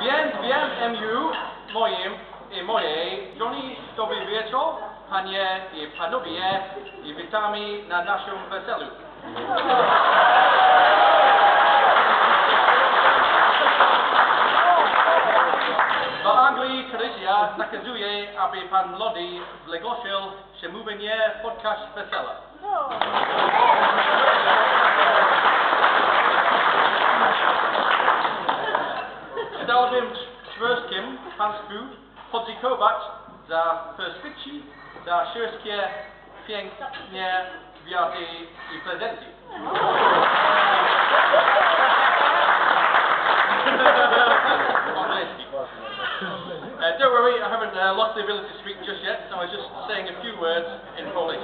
Wiem moim i mojej Jonny dobry wieczór, panie i panowie, i witamy na naszym weselu. W Anglii tradycja nakazuje, aby pan młody wygłosił przemówienie podczas wesela. Chciałbym wszystkim państwu podziękować za perspektywy, za wszystkie piękne kwiaty i prezenty. Don't worry, I haven't lost the ability to speak just yet, so I was just saying a few words in Polish.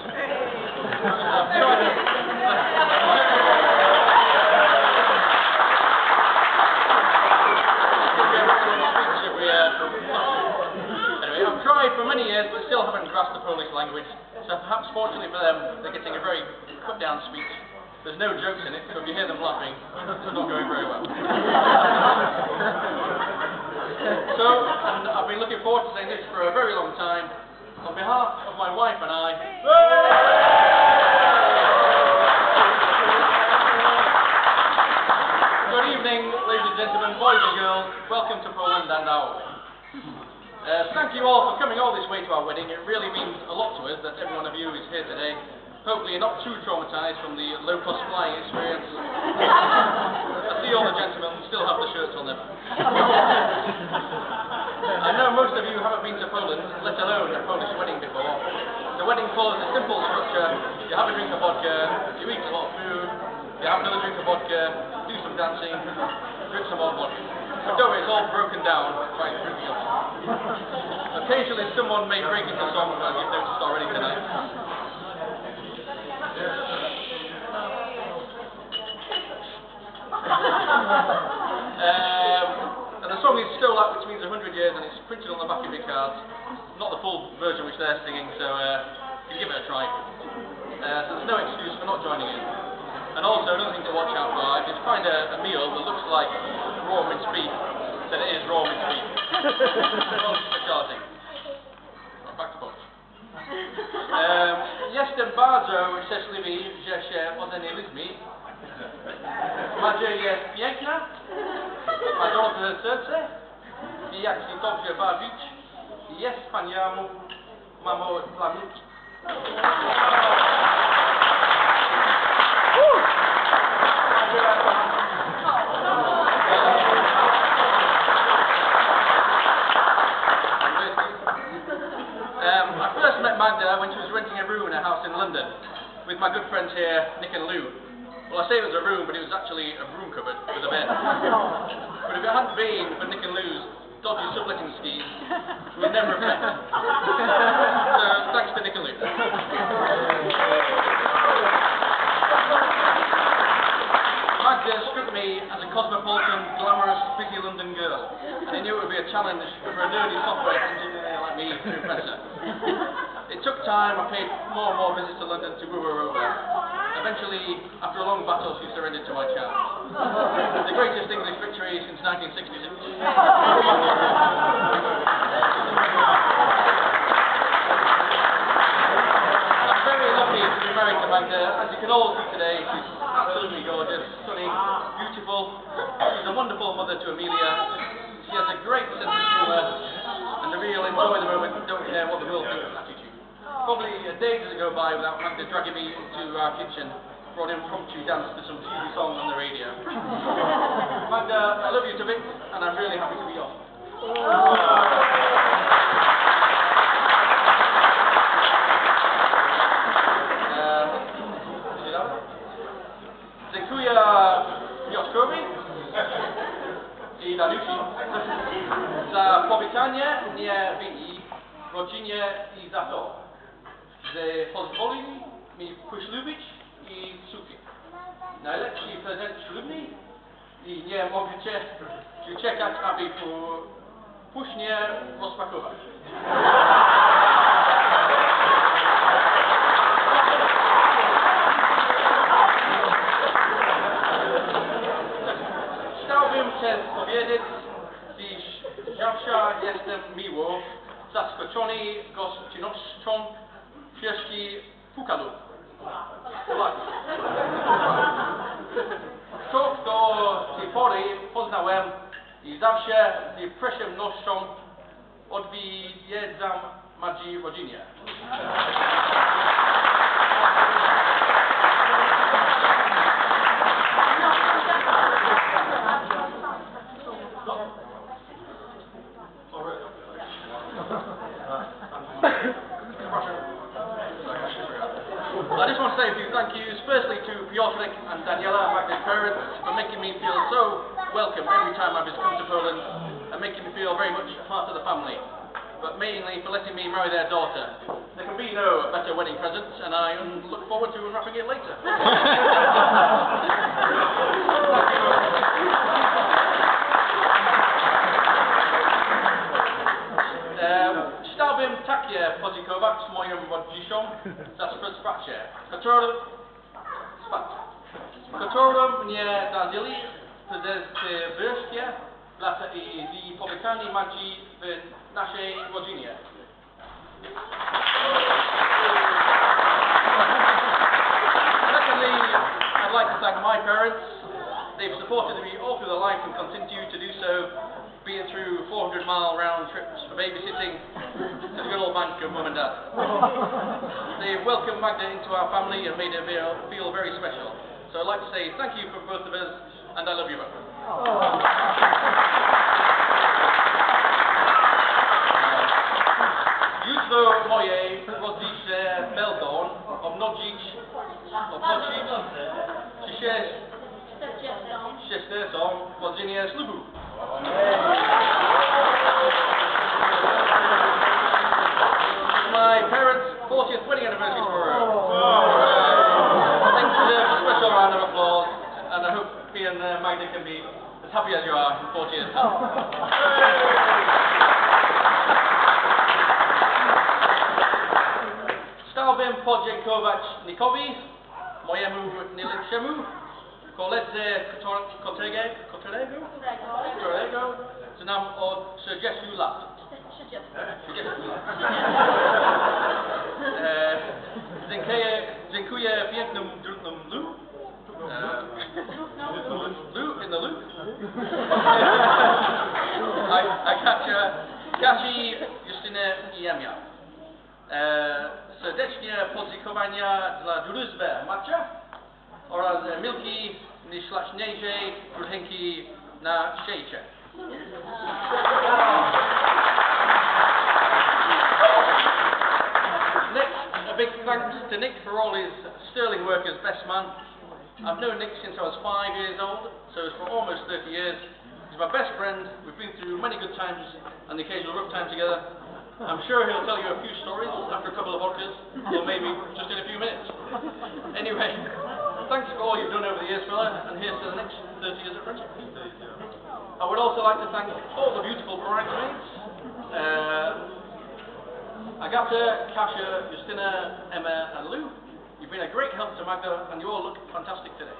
Anyway, I've tried for many years, but still haven't grasped the Polish language, so perhaps fortunately for them, they're getting a very cut-down speech. There's no jokes in it, so if you hear them laughing, it's not going very well. So, and I've been looking forward to saying this for a very long time. On behalf of my wife and I, good evening, ladies and gentlemen, boys and girls. Welcome to Poland and our wedding. Thank you all for coming all this way to our wedding. It really means a lot to us that every one of you is here today. Hopefully you're not too traumatised from the low-cost flying experience. I see all the gentlemen still have the shirts on them. I know most of you haven't been to Poland, let alone a Polish wedding before. The wedding follows a simple structure. You have a drink of vodka, you eat a lot of food, you have another drink of vodka, do some dancing, drink some more vodka. But don't worry, it's all broken down quite quickly. Occasionally someone may break into song, as you've noticed already tonight. And the song is Still That, which means 100 years, and it's printed on the back of your cards. Not the full version which they're singing, so you can give it a try. So there's no excuse for not joining in. And also, another thing to watch out for, if you find a meal that looks like raw minced beef, then it is raw minced beef. Polish speciality. Back to Polish. Jestem bardzo szczęśliwy, że się ożeniliśmy. Magda jest piękna, ma dobre serce i jak się dobrze bawić, jest wspaniałą mamą planiki. I first met Magda when she was renting a room in a house in London with my good friends here, Nick and Lou. Well, I say it was a room, but it was actually a broom cupboard with a bed. But if it hadn't been for Nick and Lou's dodgy subletting scheme, we'd never have met. So, thanks to Nick and Lou. Magda struck me as a cosmopolitan, glamorous, busy London girl, and I knew it would be a challenge for a nerdy software engineer like me to impress her. It took time. I paid more and more visits to London to woo her over. Eventually, after a long battle, she surrendered to my charms. The greatest English victory since 1966. I'm very lucky to be married to Magda. As you can all see today, she's absolutely gorgeous, stunning, beautiful. She's a wonderful mother to Amelia. She has a great sense of humour and the real enjoy the moment, don't care what the world thinks attitude. Probably a day doesn't go by without Magda dragging me into our kitchen for an impromptu dance to some TV song on the radio. Magda, I love you to bits, and I'm really happy to be yours. Dziękuję Piotrkowi i Danusi za powitanie mnie w ich rodzinie i za to, że pozwolili mi poślubić i sukić. Najlepszy prezent ślubny i nie możecie czekać, aby później rozpakować. Chciałbym Chciałbym Cię powiedzieć, iż zawsze jestem miło zaskoczony gościnnością wioski Pukalu. To, do tej pory poznałem i zawsze z przyjemnością odwiedzam Magdzie rodzinie. I just want to say a few thank yous, firstly to Piotrek and Daniela, Magda's parents, for making me feel so welcome every time I've come to Poland and making me feel very much a part of the family, but mainly for letting me marry their daughter. There can be no better wedding present, and I look forward to unwrapping it later. Chciałbym takie podziękować moim rodzicom za wsparcie, którym mnie dali przez te wszystkie lata i powitanie Magdy w naszej rodzinie. Secondly, I'd like to thank my parents. They've supported me all through their life and continue to do so, be it through 400-mile round trips for babysitting to the good old bank of mum and dad. They've welcomed Magda into our family and made her feel very special. So I'd like to say thank you for both of us, and I love you both. Jutro moje rodzice będą obchodzić 60. urodziny ślubu. My parents' 40th wedding anniversary tomorrow. I think you deserve a special round of applause, and I hope me and Magda can be as happy as you are in 40 years. Chciałbym podziękować Nikowi, mojemu najlepszemu koledze którego znam od 30 lat. Dziękuję pięknym drugim Luke in the loop. I capture Kaci, Justynę i Emia. Serdecznie podziękowania dla drużby Magda oraz Milki najśliczniejszej kruchenki na świecie. Next, a big thanks to Nick for all his sterling work as best man. I've known Nick since I was 5 years old, so it's for almost 30 years. He's my best friend. We've been through many good times and the occasional rough time together. I'm sure he'll tell you a few stories after a couple of vodkas, or maybe just in a few minutes. Anyway, thanks for all you've done over the years, fella, and here's to the next 30 years of friendship. I would also like to thank all the beautiful bridesmaids. Agata, Kasia, Justina, Emma and Lou. You've been a great help to Magda and you all look fantastic today.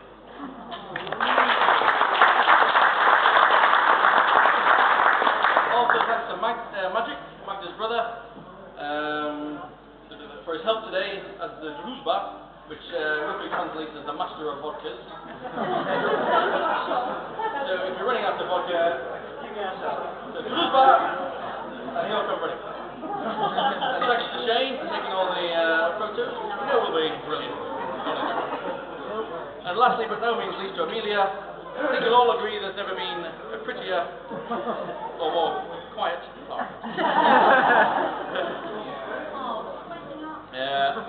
Also thanks to Magic, Magda's brother, for his help today as the Druzba, which roughly translates as the master of vodkas. So if you're running out of vodka, the Druzba, and he'll come running. And thanks to Shane for taking all the photos. You know we'll be brilliant. And lastly, but no means least, to Amelia. I think you'll all agree there's never been a prettier or more quiet part.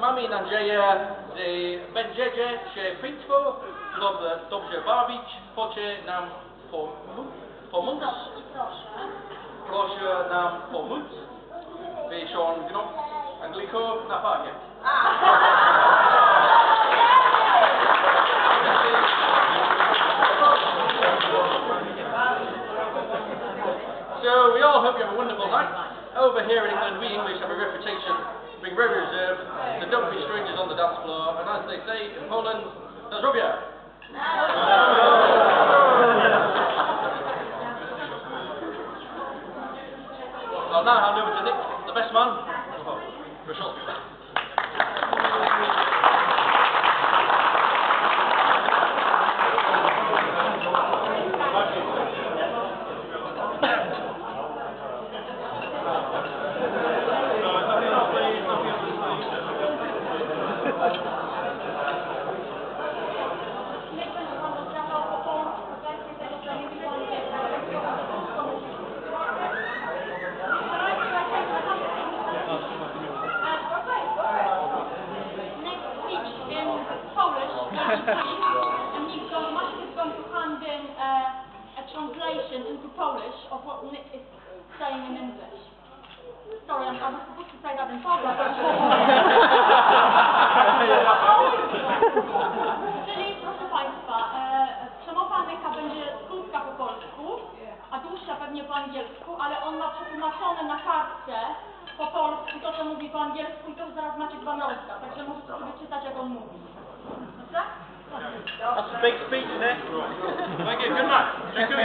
Mami i nadzieję, że będziecie się Państwo dobrze bawić, chocie nam pomóc. Proszę nam pomóc. Wyciągnąć Anglików na panie. So we all hope you have a wonderful night. Over here in England, we English have a reputation for being very reserved, so don't be strangers on the dance floor, and as they say in Poland, na zdrowie! I'll now hand over to Nick, the best man. Rachel. And he's going to hand in a translation into Polish of what Nick is saying in English. Sorry, I was supposed to say that in Polish. Czyli proszę Państwa, przemowa Nika będzie krótka po polsku, a dłuższa pewnie po angielsku, ale on ma przetłumaczone na kartce po polsku to, co mówi po angielsku i to zaraz macie dwa miasta, także możecie sobie czytać, jak on mówi. Dobrze? That's a big speech, Nick. Thank you, good man. Thank you.